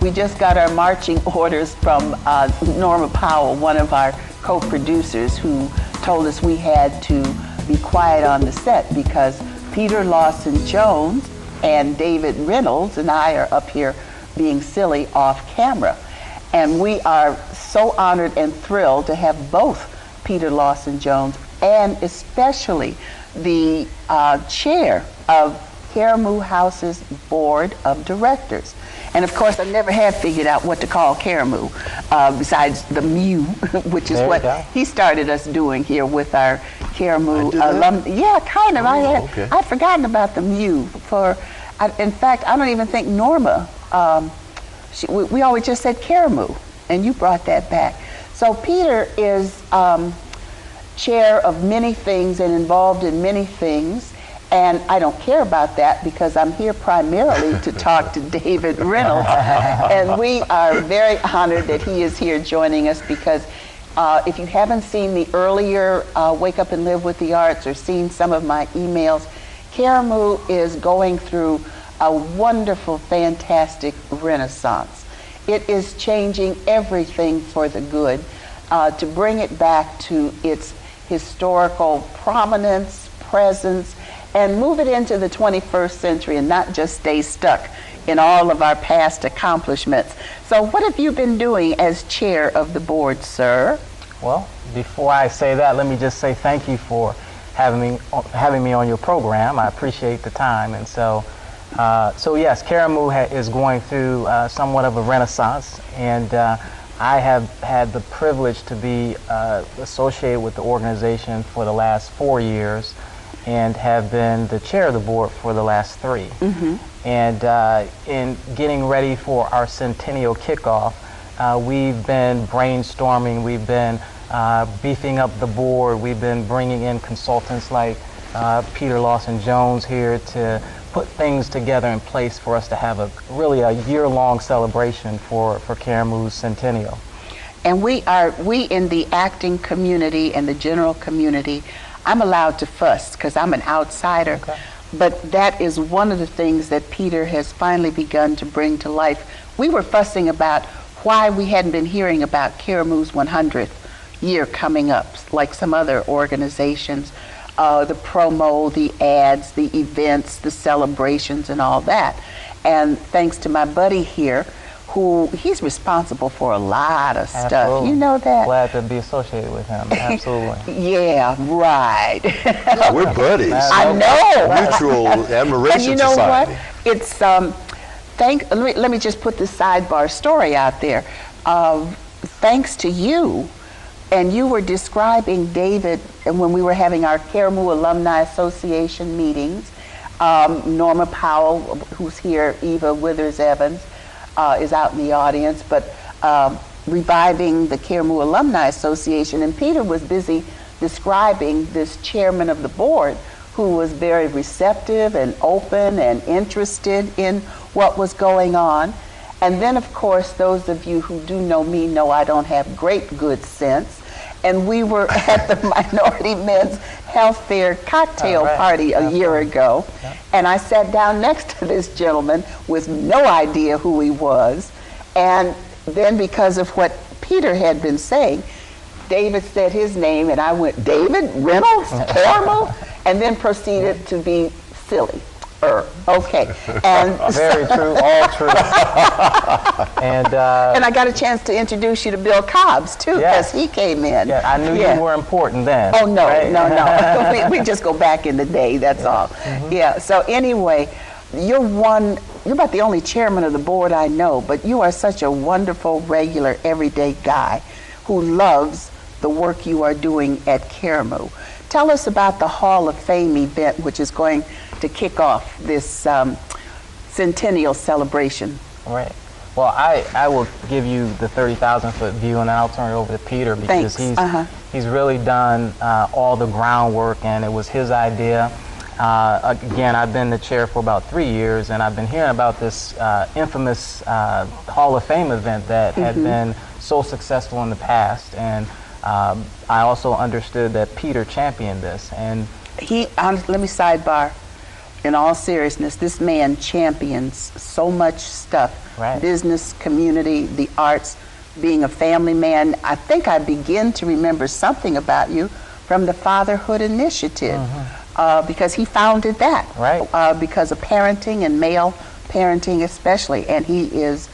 We just got our marching orders from Norma Powell, one of our co-producers, who told us we had to be quiet on the set because Peter Lawson Jones and David Reynolds and I are up here being silly off camera. And we are so honored and thrilled to have both Peter Lawson Jones and especially the chair of Karamu House's Board of Directors. And of course, I never have figured out what to call Karamu, besides the Mew, which is what he started us doing here with our Karamu alum. Yeah, kind of. I'd forgotten about the Mew. In fact, I don't even think Norma, we always just said Karamu, and you brought that back. So Peter is chair of many things and involved in many things. And I don't care about that because I'm here primarily to talk to David Reynolds. And we are very honored that he is here joining us because if you haven't seen the earlier Wake Up and Live with the Arts or seen some of my emails, Karamu is going through a wonderful, fantastic renaissance. It is changing everything for the good to bring it back to its historical prominence, presence, and move it into the 21st century and not just stay stuck in all of our past accomplishments. So what have you been doing as chair of the board, sir? Well, before I say that, let me just say thank you for having me on your program. I appreciate the time. And so yes, Karamu is going through somewhat of a renaissance, and I have had the privilege to be associated with the organization for the last 4 years, and have been the chair of the board for the last 3. And in getting ready for our centennial kickoff, we've been brainstorming, we've been beefing up the board, we've been bringing in consultants like Peter Lawson Jones here to put things together in place for us to have really a year-long celebration for Karamu's centennial. And we in the acting community and the general community, I'm allowed to fuss because I'm an outsider, but that is one of the things that Peter has finally begun to bring to life. We were fussing about why we hadn't been hearing about Karamu's 100th year coming up, like some other organizations, the promo, the ads, the events, the celebrations, and all that. And thanks to my buddy here, he's responsible for a lot of stuff. You know that? Glad to be associated with him. Absolutely. Yeah, right. Yeah, we're buddies. I know. Mutual admiration. And you know society. what? It's let me just put the sidebar story out there. Thanks to you, and you were describing David, and when we were having our Karamu Alumni Association meetings, Norma Powell, who's here, Eva Withers Evans, is out in the audience, but reviving the Karamu Alumni Association, and Peter was busy describing this chairman of the board who was very receptive and open and interested in what was going on. And then, of course, those of you who do know me know I don't have great good sense, and we were at the Minority Men's Health Fair cocktail party a year ago, and I sat down next to this gentleman with no idea who he was, and then because of what Peter had been saying, David said his name, and I went, David Reynolds, Karamu, and then proceeded to be silly. Okay. And very true, all true. And I got a chance to introduce you to Bill Cobbs too, as he came in. Yeah, I knew you were important then. Oh no, right? no. we just go back in the day. That's all. Yeah. So anyway, you're about the only chairman of the board I know, but you are such a wonderful, regular, everyday guy who loves the work you are doing at Karamu. Tell us about the Hall of Fame event, which is going to kick off this centennial celebration. Right. Well, I will give you the 30,000-foot view, and then I'll turn it over to Peter because he's really done all the groundwork, and it was his idea. Again, I've been the chair for about 3 years, and I've been hearing about this infamous Hall of Fame event that had been so successful in the past, and I also understood that Peter championed this. And let me sidebar. in all seriousness, this man champions so much stuff. Right. Business, community, the arts, being a family man. I think I begin to remember something about you from the Fatherhood Initiative, because he founded that. Right. Because of parenting and male parenting especially, and he is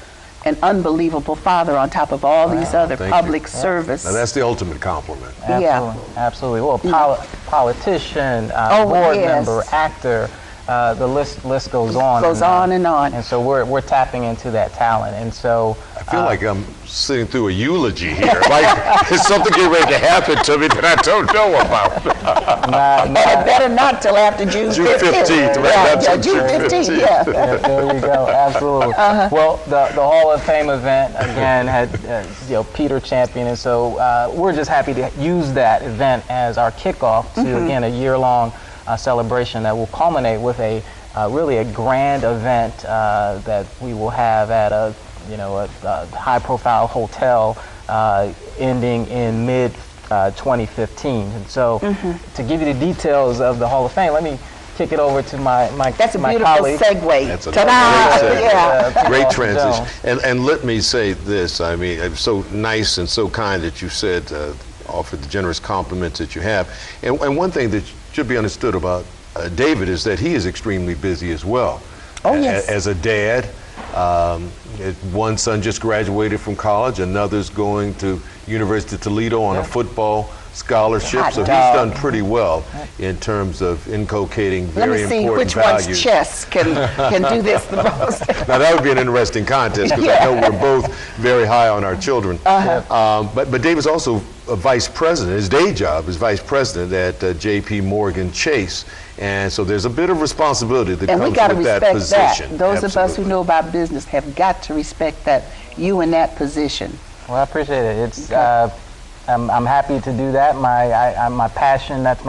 an unbelievable father on top of all these other Thank public you. service. Now that's the ultimate compliment. Yeah. Absolutely. Well, politician, Oh, board yes. member, actor, the list goes on. Goes on and on. And so we're tapping into that talent. And so I feel like I'm sitting through a eulogy here. Like there's something getting ready to happen to me that I don't know about. And it better not till after June 15th, right? Yeah, That's yeah, on June June 15th, yeah. Yeah, there you go. Absolutely. Well, the Hall of Fame event again had Peter champion, and so we're just happy to use that event as our kickoff to again a year-long celebration that will culminate with a really a grand event that we will have at a high-profile hotel ending in mid 2015. And so to give you the details of the Hall of Fame, let me kick it over to my That's a my beautiful colleague. segue. That's a Ta-da! great segue. Yeah. Great Austin transition. Jones. And let me say this. I mean, it's so nice and so kind that you said, offered the generous compliments that you have. And one thing that should be understood about David is that he is extremely busy as well. Oh, yes. As a dad, one son just graduated from college, another's going to University of Toledo on a football scholarship. Hot So he's dog. done pretty well in terms of inculcating Let very me see important which values. one's chess can do this the most. Now that would be an interesting contest because I know we're both very high on our children. But David's also a vice president. His day job is vice president at J.P. Morgan Chase, and so there's a bit of responsibility that And we comes got to with that respect position. that. Those of us who Absolutely. know about business have got to respect that, you in that position. Well, I appreciate it. It's I'm happy to do that. My passion. That's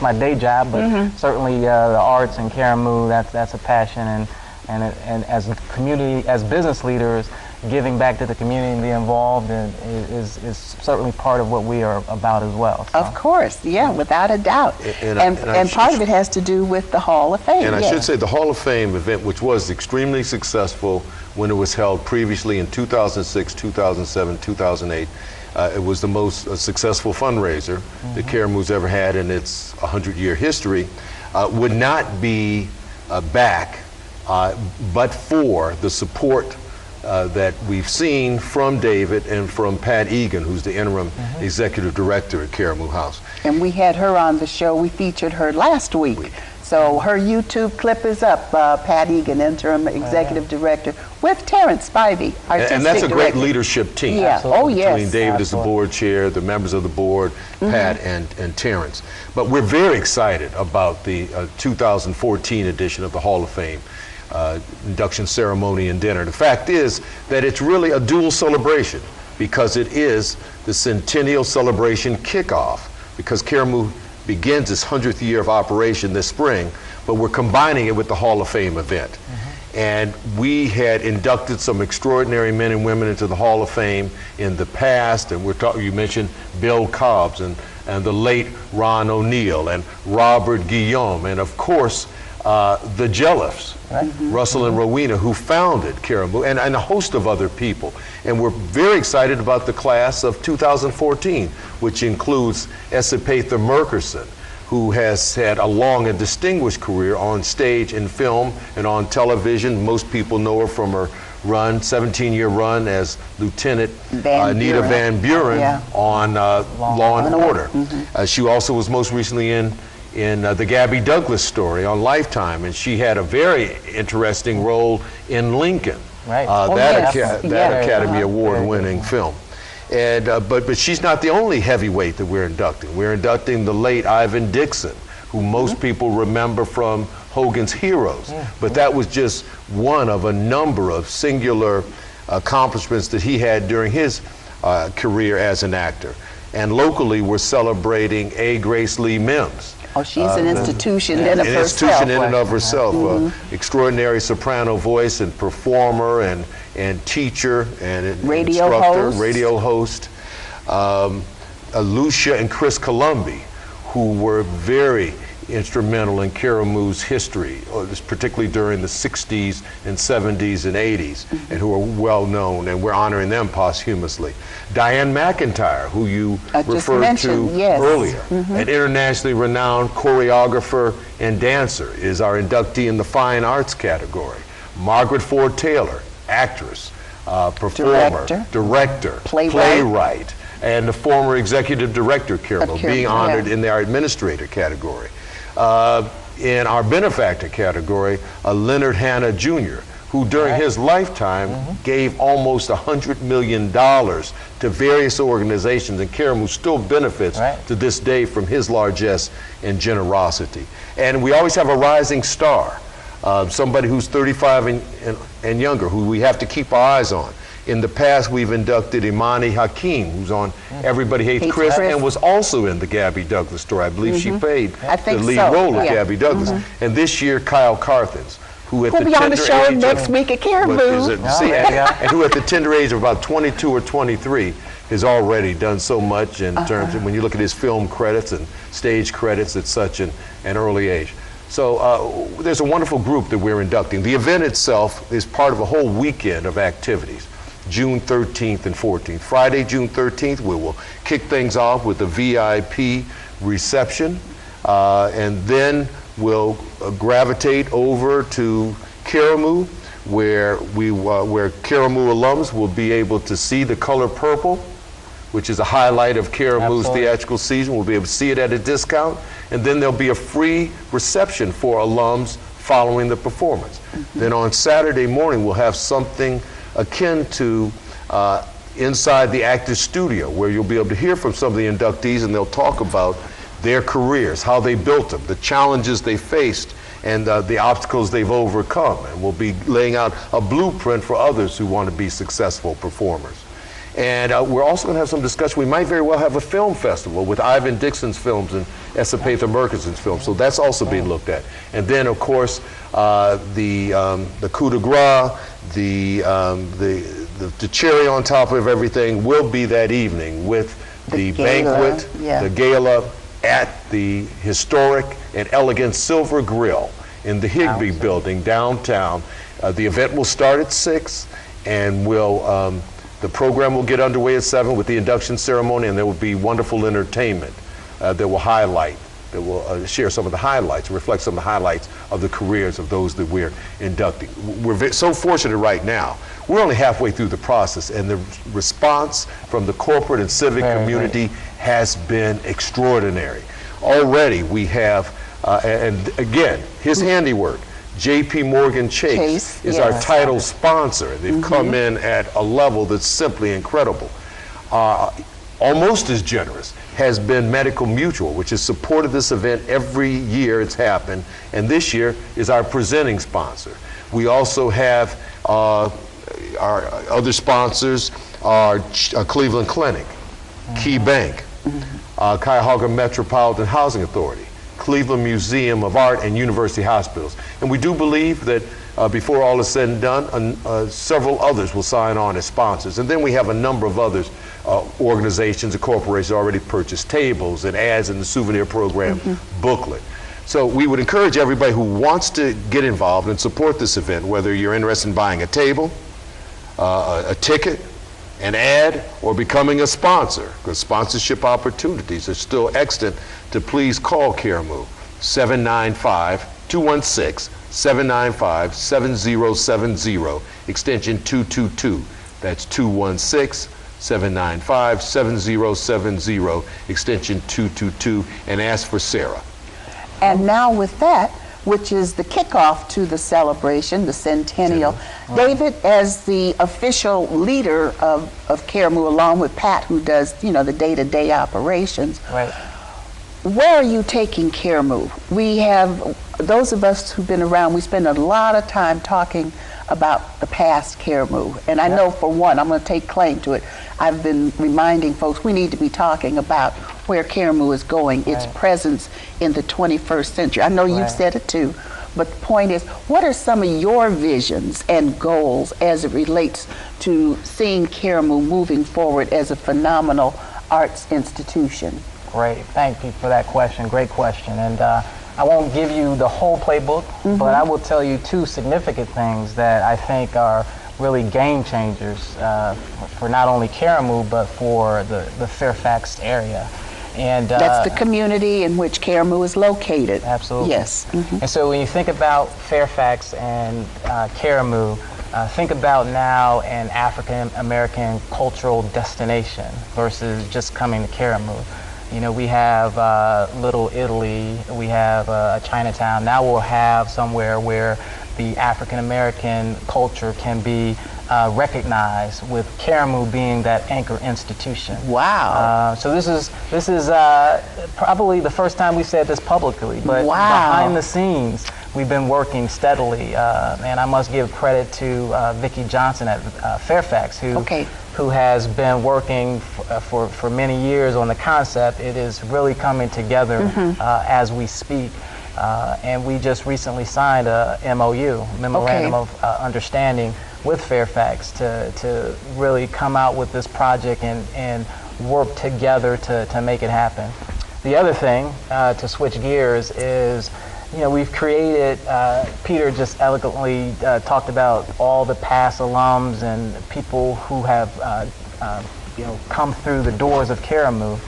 my day job. But certainly the arts and Karamu. That's a passion. And as a community, as business leaders, giving back to the community and being involved is certainly part of what we are about as well. So. Of course, yeah, without a doubt. And part of it has to do with the Hall of Fame. And I yeah. should say the Hall of Fame event, which was extremely successful when it was held previously in 2006, 2007, 2008. It was the most successful fundraiser that Karamu's ever had in its 100-year history. Would not be back but for the support that we've seen from David and from Pat Egan, who's the interim executive director at Karamu House. And we had her on the show. We featured her last week. So her YouTube clip is up, Pat Egan, interim executive director, with Terrence Spivey, artistic And that's a great director. leadership team. Yeah. Absolutely. Oh, yes. Between David as the board chair, the members of the board, Pat and Terrence. But we're very excited about the 2014 edition of the Hall of Fame induction ceremony and dinner. The fact is that it's really a dual celebration because it is the centennial celebration kickoff, because Karamu begins its 100th year of operation this spring, but we're combining it with the Hall of Fame event. And we had inducted some extraordinary men and women into the Hall of Fame in the past, and you mentioned Bill Cobbs and the late Ron O'Neill and Robert Guillaume, and of course the Jelliffs, Russell and Rowena, who founded Karamu, and a host of other people. And we're very excited about the class of 2014, which includes Esipatha Murkerson, who has had a long and distinguished career on stage, in film, and on television. Most people know her from her 17-year run as Lieutenant Anita Van Buren on Law and Order. She also was most recently in the Gabby Douglas story on Lifetime, and she had a very interesting role in Lincoln, Right. that yes. Academy Award-winning film. And but she's not the only heavyweight that we're inducting. We're inducting the late Ivan Dixon, who most people remember from Hogan's Heroes. But that was just one of a number of singular accomplishments that he had during his career as an actor. And locally, we're celebrating A. Grace Lee Mims. Oh, she's an institution in of An herself. institution in and of herself. Extraordinary soprano voice and performer and teacher and Radio instructor, host. radio host. Lucia and Chris Columbi, who were very instrumental in Karamu's history, particularly during the 60s and 70s and 80s, and who are well known, and we're honoring them posthumously. Diane McIntyre, who you referred to earlier, an internationally renowned choreographer and dancer, is our inductee in the fine arts category. Margaret Ford Taylor, actress, performer, director, playwright, and the former executive director, Karamu, being honored in our administrator category. In our benefactor category, Leonard Hanna Jr., who during his lifetime gave almost $100 million to various organizations, and Karamu still benefits to this day from his largesse and generosity. And we always have a rising star, somebody who's 35 and younger, who we have to keep our eyes on. In the past, we've inducted Imani Hakim, who's on Everybody Hates Chris, and was also in the Gabby Douglas story. I believe she played the lead role of Gabby Douglas. And this year, Kyle Carthens, who at the be on the show next week at Karamu. And who at the tender age of about 22 or 23 has already done so much in terms of when you look at his film credits and stage credits at such an early age. So there's a wonderful group that we're inducting. The event itself is part of a whole weekend of activities, June 13th and 14th. Friday, June 13th, we will kick things off with a VIP reception, and then we'll gravitate over to Karamu, where Karamu alums will be able to see the color purple, which is a highlight of Karamu's theatrical season. We'll be able to see it at a discount, and then there'll be a free reception for alums following the performance. Then on Saturday morning, we'll have something akin to inside the actor's studio, where you'll be able to hear from some of the inductees, and they'll talk about their careers, how they built them, the challenges they faced, and the obstacles they've overcome. And we'll be laying out a blueprint for others who want to be successful performers. And we're also going to have some discussion. We might very well have a film festival with Ivan Dixon's films and Esapatha Murkison's films. So that's also being looked at. And then, of course, the coup de grace, the cherry on top of everything will be that evening with the banquet, the gala at the historic and elegant Silver Grill in the Higbee building downtown. The event will start at 6, and the program will get underway at 7 with the induction ceremony, and there will be wonderful entertainment that will share some of the highlights, reflect some of the highlights of the careers of those that we're inducting. We're so fortunate right now. We're only halfway through the process, and the response from the corporate and civic community has been extraordinary. Already we have, and again, his handiwork, J.P. Morgan Chase is our title sponsor. They've come in at a level that's simply incredible. Almost as generous has been Medical Mutual, which has supported this event every year it's happened, and this year is our presenting sponsor. We also have our other sponsors are Cleveland Clinic, Key Bank, Cuyahoga Metropolitan Housing Authority, Cleveland Museum of Art, and University Hospitals. And we do believe that before all is said and done, several others will sign on as sponsors. And then we have a number of others, organizations and corporations already purchased tables and ads in the souvenir program booklet. So we would encourage everybody who wants to get involved and support this event, whether you're interested in buying a table, a ticket, an ad, or becoming a sponsor, because sponsorship opportunities are still extant, to please call Karamu 795-216-795-7070, extension 222. That's 216-795-7070, extension 222, and ask for Sarah. And now with that, which is the kickoff to the celebration, the centennial. David, as the official leader of Karamu, along with Pat, who does, the day-to-day operations, where are you taking Karamu? We have, those of us who've been around, we spend a lot of time talking about the past Karamu. And I know, for one, I'm going to take claim to it. I've been reminding folks we need to be talking about where Karamu is going, its presence in the 21st century. I know you've said it too, but the point is, what are some of your visions and goals as it relates to seeing Karamu moving forward as a phenomenal arts institution? Great, thank you for that question, great question. And I won't give you the whole playbook, but I will tell you two significant things that I think are really game changers for not only Karamu, but for the Fairfax area. And that's the community in which Karamu is located. Absolutely. Yes. And so when you think about Fairfax and Karamu, think about now an African American cultural destination versus just coming to Karamu. You know, we have Little Italy, we have Chinatown. Now we'll have somewhere where the African American culture can be recognized, with Karamu being that anchor institution. Wow. So this is probably the first time we said this publicly, but behind the scenes, we've been working steadily, and I must give credit to Vicki Johnson at Fairfax, who has been working for many years on the concept. It is really coming together as we speak. And we just recently signed a MOU, Memorandum of Understanding, with Fairfax to really come out with this project and work together to make it happen. The other thing, to switch gears, is we've created, Peter just eloquently talked about all the past alums and people who have come through the doors of Karamu.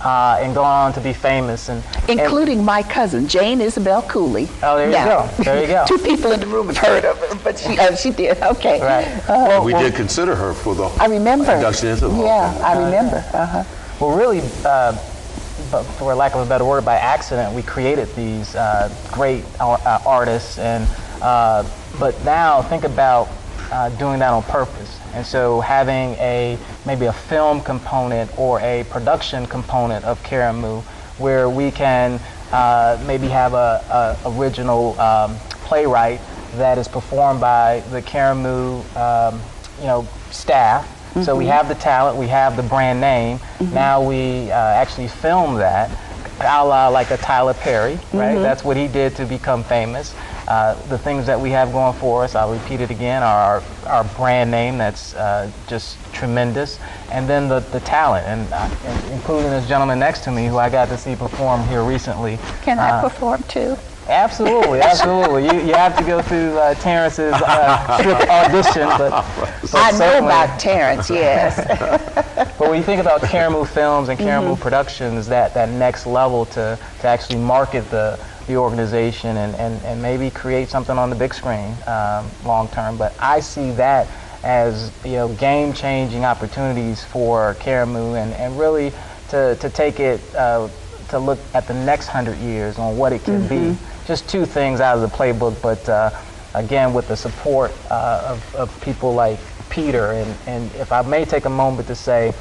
And gone on to be famous, including my cousin Jane Isabel Cooley. Oh, there you go. There you go. Two people in the room have heard of her, but she did. Okay. Right. We did consider her for the I remember. induction into the Hall of Fame. Yeah, I remember. Well, really, but for lack of a better word, by accident, we created these great artists, and but now think about doing that on purpose. And so having maybe a film component or a production component of Karamu, where we can maybe have a original playwright that is performed by the Karamu staff. So we have the talent, we have the brand name. Now we actually film that, a la like a Tyler Perry, right? That's what he did to become famous. The things that we have going for us, I'll repeat it again, are our brand name that's just tremendous, and then the talent, and including this gentleman next to me who I got to see perform here recently. Can I perform too? Absolutely, absolutely. You have to go through Terrence's strict audition, but I know about Terrence, yes. But when you think about Karamu Films and Karamu Productions, that next level to actually market the organization and maybe create something on the big screen long term. But I see that as game-changing opportunities for Karamu and really to take it to look at the next 100 years on what it can be. Just two things out of the playbook, but again, with the support of people like Peter, and if I may take a moment to say,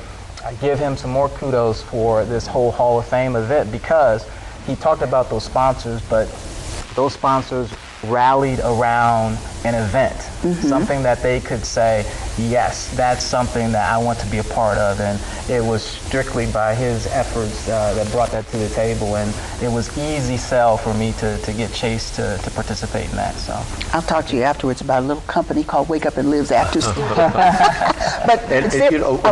I give him some more kudos for this whole Hall of Fame event, because he talked about those sponsors, but those sponsors rallied around an event, something that they could say, yes, that's something that I want to be a part of. And it was strictly by his efforts that brought that to the table, and it was easy sell for me to get Chase to participate in that. So I'll talk to you afterwards about a little company called Wake Up and Lives After School. But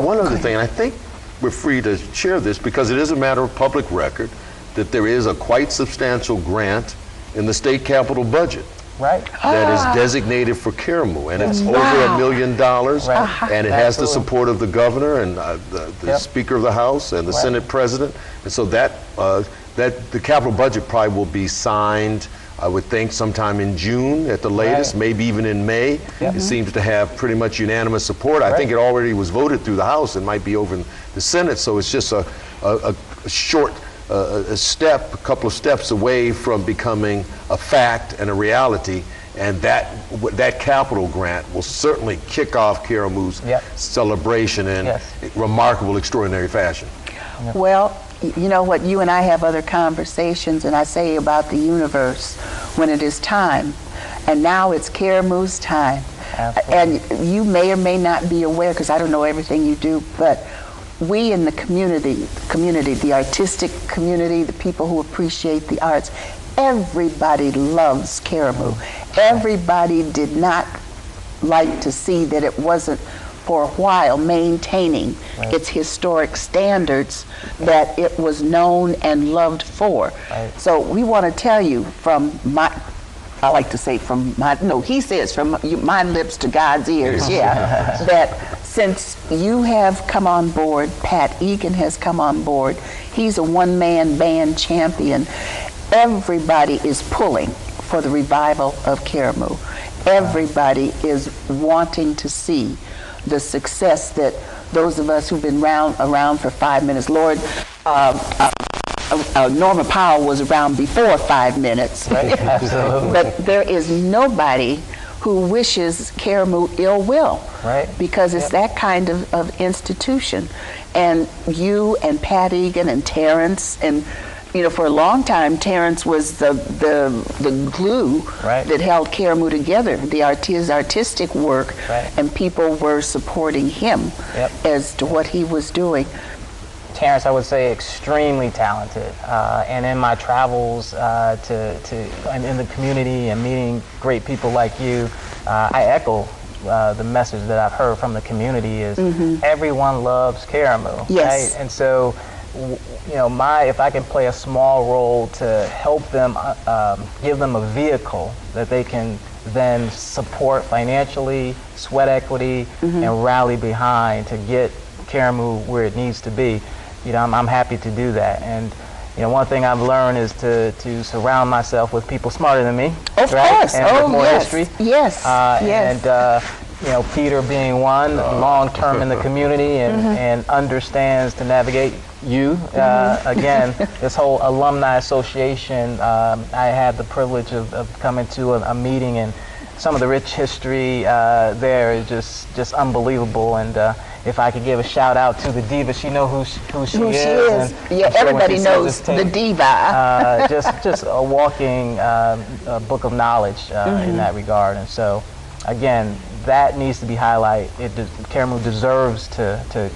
one other thing, and I think we're free to share this because it is a matter of public record, that there is a quite substantial grant in the state capital budget that is designated for Karamu, and it's over $1 million, and it has the support of the governor and the Speaker of the House and the Senate President, and so that the capital budget probably will be signed, I would think, sometime in June at the latest, maybe even in May. It seems to have pretty much unanimous support. I think it already was voted through the House and might be over in the Senate, so it's just a short a couple of steps away from becoming a fact and a reality, and that capital grant will certainly kick off Karamu's celebration in remarkable, extraordinary fashion. Well, you know what, you and I have other conversations, and I say about the universe when it is time, and now it's Karamu's time. And you may or may not be aware, because I don't know everything you do, but we in the community, the artistic community, the people who appreciate the arts, everybody loves Karamu. Everybody did not like to see that it wasn't for a while maintaining its historic standards that it was known and loved for. So we want to tell you from my, I like to say from my, no, he says from my lips to God's ears, yeah, that since you have come on board, Pat Egan has come on board, he's a one-man band champion, everybody is pulling for the revival of Karamu. Everybody is wanting to see the success that those of us who've been around for 5 minutes, Lord, Norma Powell was around before 5 minutes. Right, absolutely. But there is nobody who wishes Karamu ill will, right? Because it's that kind of institution. And you and Pat Egan and Terrence, and you know, for a long time, Terrence was the glue that held Karamu together, his artistic work, and people were supporting him as to what he was doing. Terrence, I would say, extremely talented, and in my travels and in the community and meeting great people like you, I echo the message that I've heard from the community is everyone loves Karamu, right? And so, you know, if I can play a small role to help them, give them a vehicle that they can then support financially, sweat equity, and rally behind to get Karamu where it needs to be. You know, I'm happy to do that. And you know, one thing I've learned is to surround myself with people smarter than me. Of course. And with more history. Yes. And you know, Peter being one, long-term in the community and understands to navigate you. Again, this whole alumni association, I had the privilege of coming to a meeting, and some of the rich history there is just unbelievable. And if I could give a shout out to the diva, she knows who she is. And yeah, everybody knows the diva. just a walking book of knowledge in that regard. And so, again, that needs to be highlighted. Karamu deserves to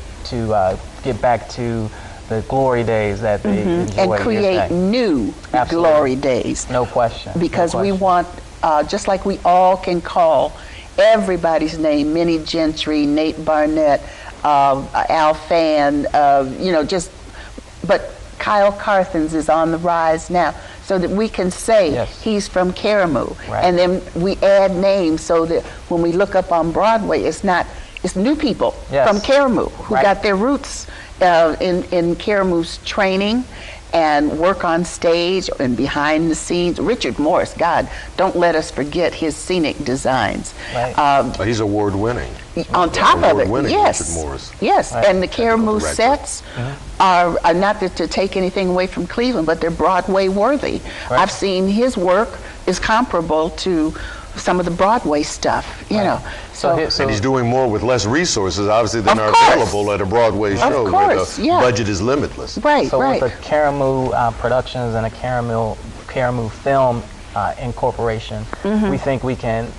get back to the glory days that they enjoyed. And create new glory days. No question. Because we want, just like we all can call everybody's name, Minnie Gentry, Nate Barnett, Al Fan, you know, but Kyle Carthens is on the rise now, so that we can say he's from Karamu. And then we add names so that when we look up on Broadway, it's new people from Karamu who got their roots in Karamu's training and work on stage and behind the scenes. Richard Morris, God, don't let us forget his scenic designs. He's award-winning. On top of it, yes. Richard Morris. Yes, and the Karamu sets are not to take anything away from Cleveland, but they're Broadway worthy. I've seen his work is comparable to some of the Broadway stuff, you know. So and he's doing more with less resources, obviously, than are available at a Broadway show where the budget is limitless. So with the Karamu Productions and a Karamu Film Incorporation, we think we can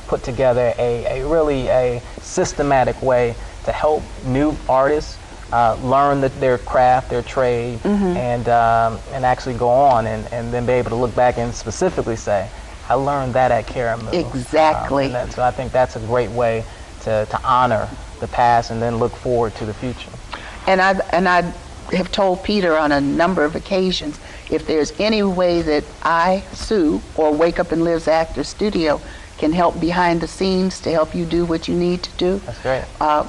put together a really systematic way to help new artists learn their craft, their trade, and actually go on and then be able to look back and specifically say, I learned that at Karamu. Exactly. So I think that's a great way to honor the past and then look forward to the future. And I have told Peter on a number of occasions, if there's any way that I, Sue, or Wake Up and Live's Actors Studio can help behind the scenes to help you do what you need to do. That's great.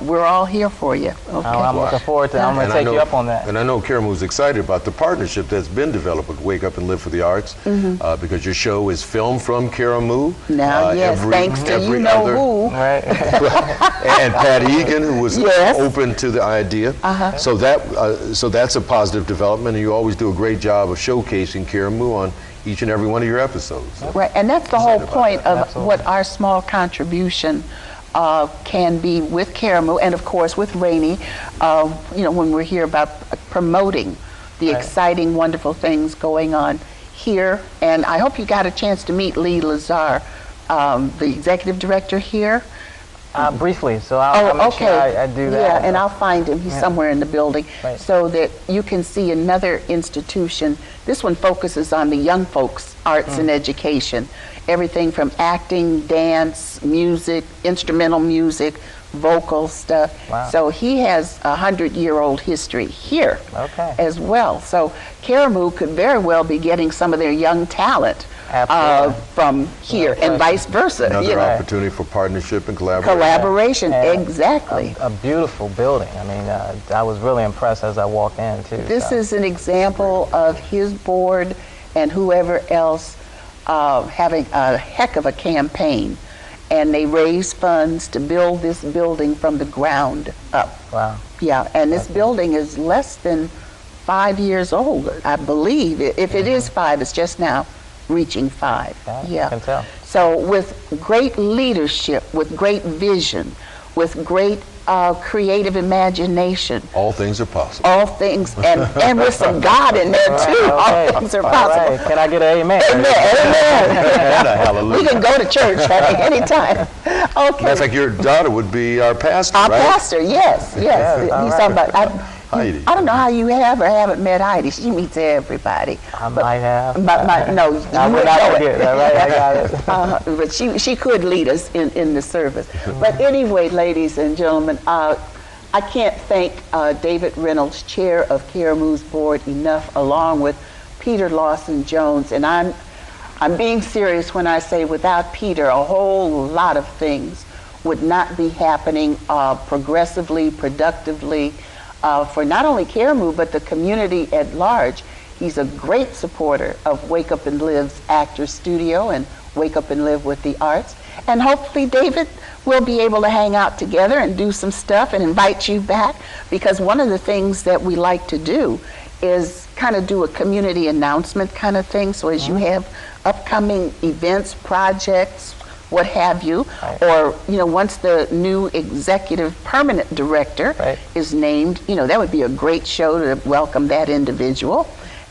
We're all here for you. Okay. I'm looking forward to it. I'm going to take you up on that. And I know Karamu's excited about the partnership that's been developed with Wake Up and Live for the Arts, because your show is filmed from Karamu. Now, thanks to you know who. Right. And Pat Egan, who was open to the idea. So that's a positive development, and you always do a great job of showcasing Karamu on each and every one of your episodes. Right, and that's the whole point of what our small contribution can be with Karamu, and of course with Rainey, you know, when we're here about promoting the exciting, wonderful things going on here. And I hope you got a chance to meet Lee Lazar, the executive director here. Briefly, so I'll make sure I do that. Yeah, and I'll find him. He's somewhere in the building, so that you can see another institution. This one focuses on the young folks' arts and education. Everything from acting, dance, music, instrumental music, vocal stuff. Wow. So he has a 100-year-old history here as well. So Karamu could very well be getting some of their young talent from here, and vice versa. Another opportunity for partnership and collaboration. Collaboration, exactly. A beautiful building. I mean, I was really impressed as I walked in, too. This is an example of his board and whoever else having a heck of a campaign. And they raised funds to build this building from the ground up. Wow. Yeah, and this building is less than 5 years old, I believe. If it is 5, it's just now reaching 5. Yeah, I can tell. So with great leadership, with great vision, with great creative imagination. All things are possible. All things, and with some God in there too. All things are possible. Can I get an amen? Amen. Amen. And a hallelujah. We can go to church at any time. Okay. That's like your daughter would be our pastor, Our right? pastor, yes. He's talking about. Heidi. I don't know how you have or haven't met Heidi. She meets everybody. I might have. No, I would not forget that, right? I got it. But she could lead us in the service. But anyway, ladies and gentlemen, I can't thank David Reynolds, chair of Karamu's board, enough, along with Peter Lawson Jones. And I'm being serious when I say without Peter, a whole lot of things would not be happening progressively, productively, for not only Karamu, but the community at large. He's a great supporter of Wake Up and Live's Actors Studio and Wake Up and Live with the Arts. And hopefully, David, we'll be able to hang out together and do some stuff and invite you back, because one of the things that we like to do is kind of do a community announcement kind of thing. So as you have upcoming events, projects, what have you, or once the new executive permanent director is named, that would be a great show to welcome that individual.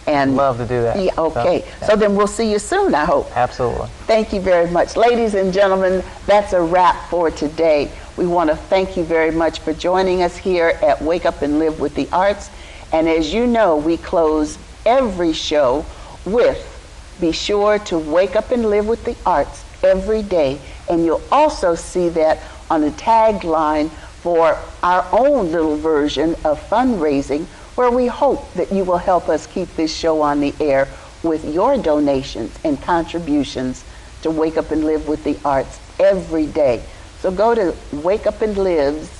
And love to do that. Yeah, okay. So then we'll see you soon, I hope. Absolutely. Thank you very much. Ladies and gentlemen, that's a wrap for today. We want to thank you very much for joining us here at Wake Up and Live with the Arts. And as you know, we close every show with, be sure to wake up and live with the arts every day. And you'll also see that on the tagline for our own little version of fundraising, where we hope that you will help us keep this show on the air with your donations and contributions to Wake Up and Live with the Arts every day. So go to Wake Up and Live's,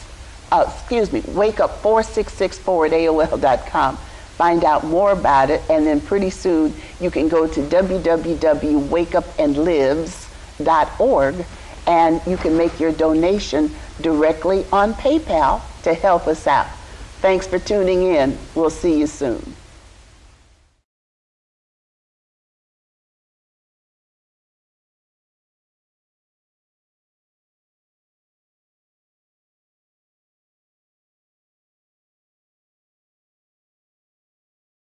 Wake Up 4664 at AOL.com. Find out more about it, and then pretty soon you can go to www.wakeupandlives.org, and you can make your donation directly on PayPal to help us out. Thanks for tuning in. We'll see you soon.